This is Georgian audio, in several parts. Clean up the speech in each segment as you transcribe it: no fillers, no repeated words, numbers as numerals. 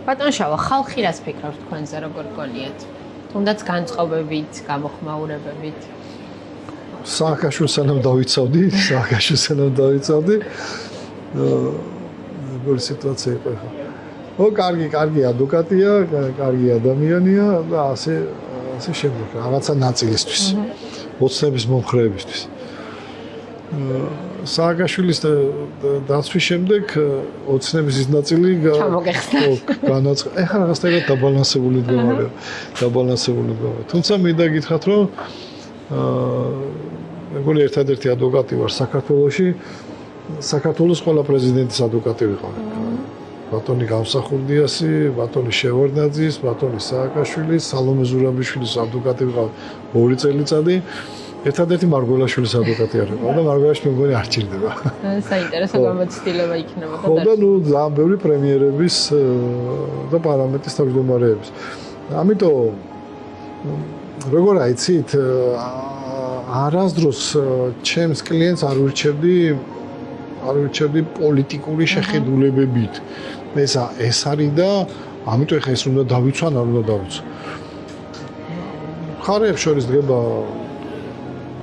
ბატონ შავა, ხალხი რას ფიქრობს თქვენზე, როგორ გონიათ? თუნდაც განწყობებით, გამოხმაურებებით. სააკაშვილს სანამ დავიცავდი. როგორი სიტუაცია იყო ახლა. კარგი ადვოკატია, კარგი ადამიანია და ასე შემდეგ, რაღაცა ნაწილისთვის. ოცნების მომხრეებისთვის. სააკაშვილის დაცვის შემდეგ ოცნების ის ნაწილი განაცხადა. ეხლა რაღაცნაირად დაბალანსებული მდგომარეობა. თუმცა მინდა გითხრათ, რომ მეგონი ერთადერთი ადვოკატი ვარ საქართველოში, საქართველოს ყველა პრეზიდენტის ადვოკატი ვიყავი. ბატონი გამსახურდიასი, ბატონი შევარდნაძის, ბატონი სააკაშვილის, სალომე ზურაბიშვილის ადვოკატი ვიყავი 2 წელიწადი. ერთადერთი მარგველაშვილის ადვოკატი არ ვიყავ და მარგველაშვილი მეგონი არ ჭირდება. საინტერესო გამოცდილება იქნება და და ძალიან ბევრი პრემიერების და პარლამენტის თავმჯდომარეების. ამიტომ როგორ აიცით, არასდროს ჩემს კლიენტს არ ურჩევდი პოლიტიკური შეხედულებებით. ეს არის და ამიტომ ხა ეს უნდა დავიცვა, არ უნდა დავიცვა. ხარებს შორის დგება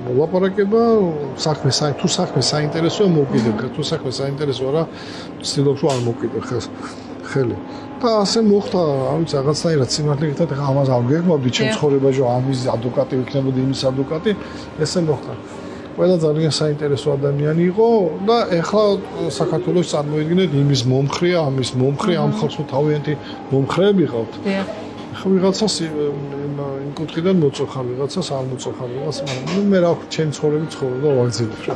ლაპარაკება, თუ საქმე საინტერესოა მოვკიდებ, თუ საქმე საინტერესო არა, ვცდილობ რომ არ მოვკიდებ ხელი. და ასე მოხდა, ამის რაღაცნაირად სიმართლე გითხრათ, ხა ამას არ გეგმავდი ჩემ ცხოვრებაში, რომ ამის ადვოკატი ვიქნებოდი, იმის ადვოკატი, ესე მოხდა. ყველა ძალიან საინტერესო ადამიანი იყო და ეხლა საქართველოს წარმოიდგინეთ, იმის მომხრეა, ამის მომხრე, ამ ხალხს თავიანთი მომხრეები ყავთ. ხო ვიღაცას იმ კუთხიდან მოწოხარ, ვიღაცას არ მოწოხარ, ვიღაცას, მაგრამ მე რა ვქნა, ჩემი ცხოვრები ცხოვრობ და ვაგრძელებ რა.